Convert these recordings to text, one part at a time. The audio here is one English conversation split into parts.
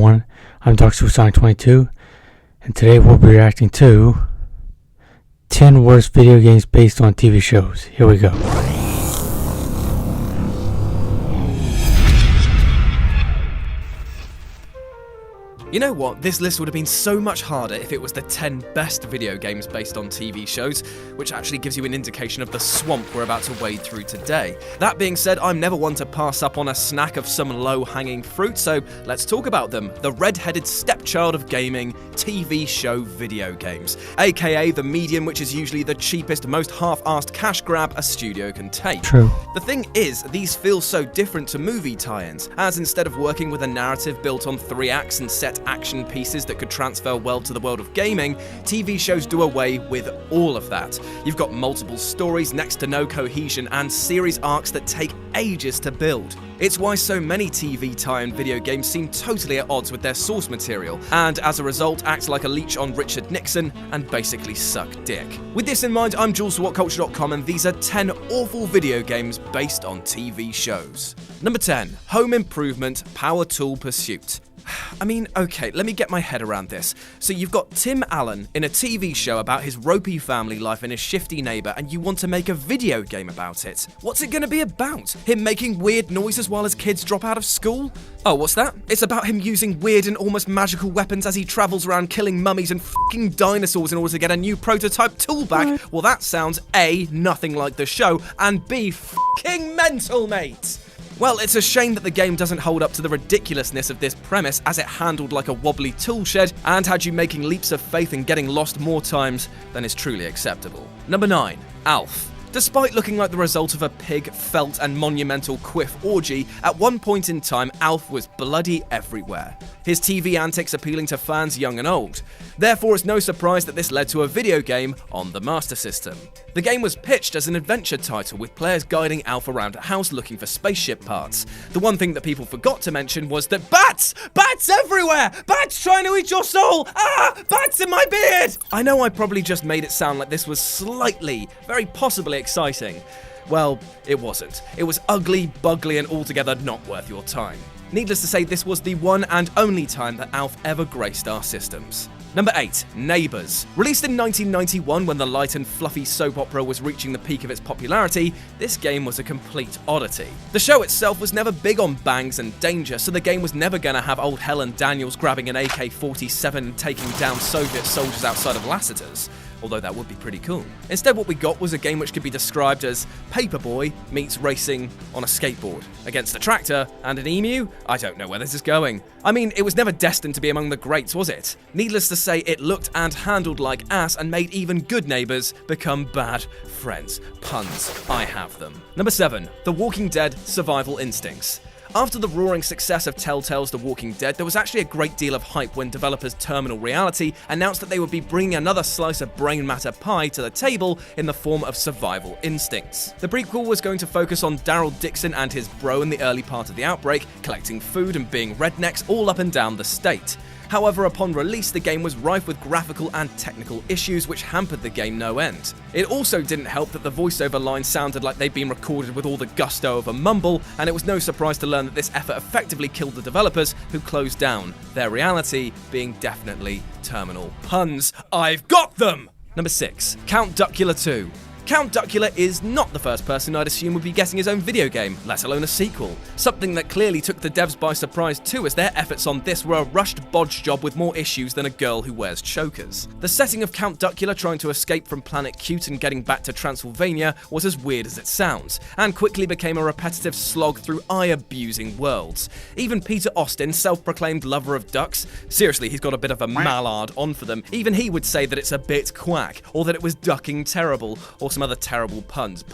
everyone, I'm Dr. Sonic22, and today we'll be reacting to 10 worst video games based on TV shows. Here we go. You know what, this list would have been so much harder if it was the 10 best video games based on TV shows, which actually gives you an indication of the swamp we're about to wade through today. That being said, I'm never one to pass up on a snack of some low-hanging fruit, so let's talk about them. The red-headed stepchild of gaming, TV show video games, aka the medium which is usually the cheapest, most half-assed cash grab a studio can take. True. The thing is, these feel so different to movie tie-ins, as instead of working with a narrative built on 3 acts and set action pieces that could transfer well to the world of gaming, TV shows do away with all of that. You've got multiple stories, next to no cohesion, and series arcs that take ages to build. It's why so many TV tie-in video games seem totally at odds with their source material, and as a result act like a leech on Richard Nixon and basically suck dick. With this in mind, I'm Jules for WhatCulture.com, and these are 10 awful video games based on TV shows. Number 10. Home Improvement Power Tool Pursuit. I mean, okay, let me get my head around this. So you've got Tim Allen in a TV show about his ropey family life and his shifty neighbour, and you want to make a video game about it. What's it going to be about? Him making weird noises while his kids drop out of school? Oh, what's that? It's about him using weird and almost magical weapons as he travels around killing mummies and f***ing dinosaurs in order to get a new prototype tool back? Well, that sounds A, nothing like the show, and B, f***ing mental, mate! Well, it's a shame that the game doesn't hold up to the ridiculousness of this premise, as it handled like a wobbly tool shed and had you making leaps of faith and getting lost more times than is truly acceptable. Number 9. Alf. Despite looking like the result of a pig, felt and monumental quiff orgy, at one point in time Alf was bloody everywhere. His TV antics appealing to fans young and old. Therefore, it's no surprise that this led to a video game on the Master System. The game was pitched as an adventure title, with players guiding Alf around a house looking for spaceship parts. The one thing that people forgot to mention was that bats! Bats everywhere! Bats trying to eat your soul! Ah! Bats in my beard! I know I probably just made it sound like this was slightly, very possibly exciting. Well, it wasn't. It was ugly, bugly, and altogether not worth your time. Needless to say, this was the one and only time that Alf ever graced our systems. Number 8. Neighbours. Released in 1991 when the light and fluffy soap opera was reaching the peak of its popularity, this game was a complete oddity. The show itself was never big on bangs and danger, so the game was never going to have old Helen Daniels grabbing an AK-47 and taking down Soviet soldiers outside of Lassiter's. Although that would be pretty cool. Instead, what we got was a game which could be described as Paperboy meets racing on a skateboard. Against a tractor and an emu? I don't know where this is going. I mean, it was never destined to be among the greats, was it? Needless to say, it looked and handled like ass and made even good neighbours become bad friends. Puns, I have them. Number 7. The Walking Dead Survival Instincts. After the roaring success of Telltale's The Walking Dead, there was actually a great deal of hype when developers Terminal Reality announced that they would be bringing another slice of brain matter pie to the table in the form of Survival Instincts. The prequel was going to focus on Daryl Dixon and his bro in the early part of the outbreak, collecting food and being rednecks all up and down the state. However, upon release, the game was rife with graphical and technical issues which hampered the game no end. It also didn't help that the voiceover lines sounded like they'd been recorded with all the gusto of a mumble, and it was no surprise to learn that this effort effectively killed the developers, who closed down, their reality being definitely terminal puns. I've got them! Number 6. Count Duckula 2. Count Duckula is not the first person I'd assume would be getting his own video game, let alone a sequel. Something that clearly took the devs by surprise too, as their efforts on this were a rushed bodge job with more issues than a girl who wears chokers. The setting of Count Duckula trying to escape from Planet Cute and getting back to Transylvania was as weird as it sounds, and quickly became a repetitive slog through eye-abusing worlds. Even Peter Austin, self-proclaimed lover of ducks, seriously, he's got a bit of a mallard on for them, even he would say that it's a bit quack, or that it was ducking terrible, or some other terrible puns.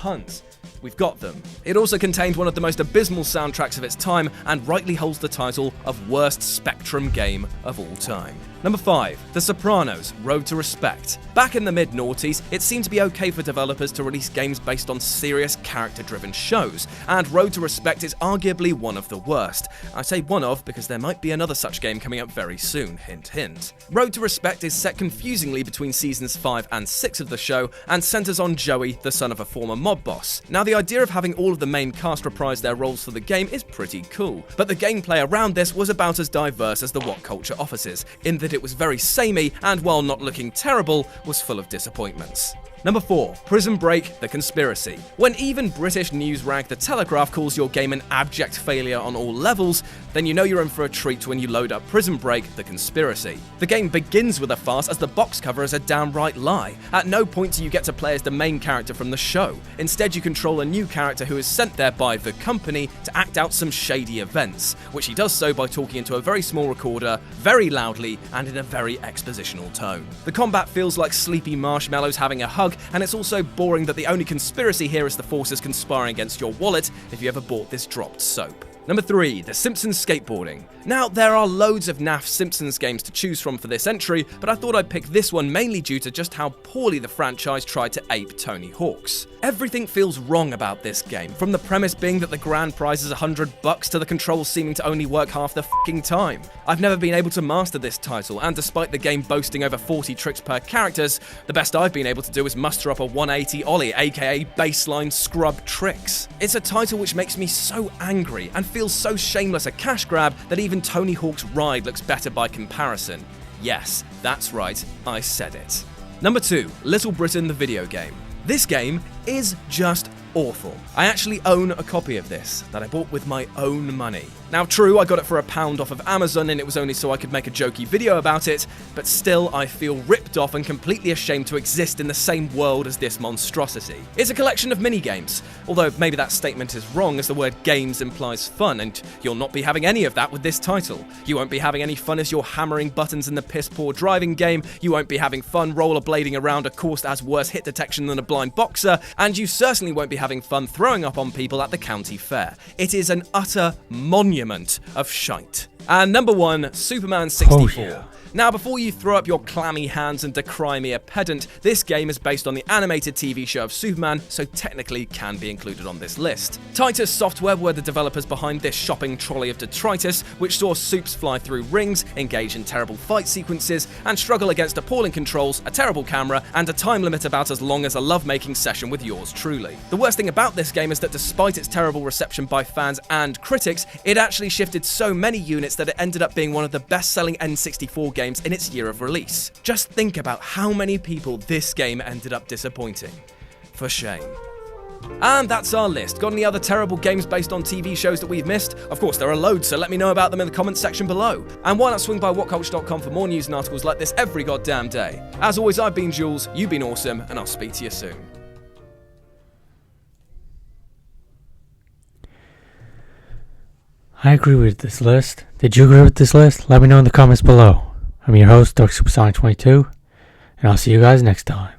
We've got them. It also contained one of the most abysmal soundtracks of its time and rightly holds the title of worst Spectrum game of all time. Number 5. The Sopranos: Road to Respect. Back in the mid-noughties, it seemed to be okay for developers to release games based on serious, character-driven shows, and Road to Respect is arguably one of the worst. I say one of because there might be another such game coming up very soon, hint hint. Road to Respect is set confusingly between seasons 5 and 6 of the show, and centers on Joey, the son of a former mob boss. Now, the idea of having all of the main cast reprise their roles for the game is pretty cool, but the gameplay around this was about as diverse as the What Culture offices, in that it was very samey and, while not looking terrible, was full of disappointments. Number 4. Prison Break: The Conspiracy. When even British news rag The Telegraph calls your game an abject failure on all levels, then you know you're in for a treat when you load up Prison Break: The Conspiracy. The game begins with a farce, as the box cover is a downright lie. At no point do you get to play as the main character from the show. Instead, you control a new character who is sent there by the company to act out some shady events, which he does so by talking into a very small recorder, very loudly, and in a very expositional tone. The combat feels like sleepy marshmallows having a hug, and it's also boring that the only conspiracy here is the forces conspiring against your wallet if you ever bought this dropped soap. Number 3. The Simpsons Skateboarding. Now, there are loads of naff Simpsons games to choose from for this entry, but I thought I'd pick this one mainly due to just how poorly the franchise tried to ape Tony Hawk's. Everything feels wrong about this game, from the premise being that the grand prize is $100 to the controls seeming to only work half the f***ing time. I've never been able to master this title, and despite the game boasting over 40 tricks per characters, the best I've been able to do is muster up a 180 ollie, aka baseline scrub tricks. It's a title which makes me so angry and feels so shameless a cash grab that even Tony Hawk's Ride looks better by comparison. Yes, that's right, I said it. Number 2. Little Britain the video game. This game is just awful. I actually own a copy of this that I bought with my own money. Now, true, I got it for £1 off of Amazon, and it was only so I could make a jokey video about it, but still, I feel ripped off and completely ashamed to exist in the same world as this monstrosity. It's a collection of mini-games, although maybe that statement is wrong, as the word games implies fun, and you'll not be having any of that with this title. You won't be having any fun as you're hammering buttons in the piss-poor driving game, you won't be having fun rollerblading around a course that has worse hit detection than a blind boxer, and you certainly won't be having fun throwing up on people at the county fair. It is an utter monument of shite. And number 1, Superman 64. Oh, yeah. Now, before you throw up your clammy hands and decry me a pedant, this game is based on the animated TV show of Superman, so technically can be included on this list. Titus Software were the developers behind this shopping trolley of detritus, which saw Supes fly through rings, engage in terrible fight sequences, and struggle against appalling controls, a terrible camera, and a time limit about as long as a lovemaking session with yours truly. The worst thing about this game is that despite its terrible reception by fans and critics, it actually shifted so many units that it ended up being one of the best-selling N64 games in its year of release. Just think about how many people this game ended up disappointing. For shame. And that's our list. Got any other terrible games based on TV shows that we've missed? Of course, there are loads, so let me know about them in the comments section below. And why not swing by whatculture.com for more news and articles like this every goddamn day. As always, I've been Jules, you've been awesome, and I'll speak to you soon. I agree with this list. Did you agree with this list? Let me know in the comments below. I'm your host, DarkSupersonic22, and I'll see you guys next time.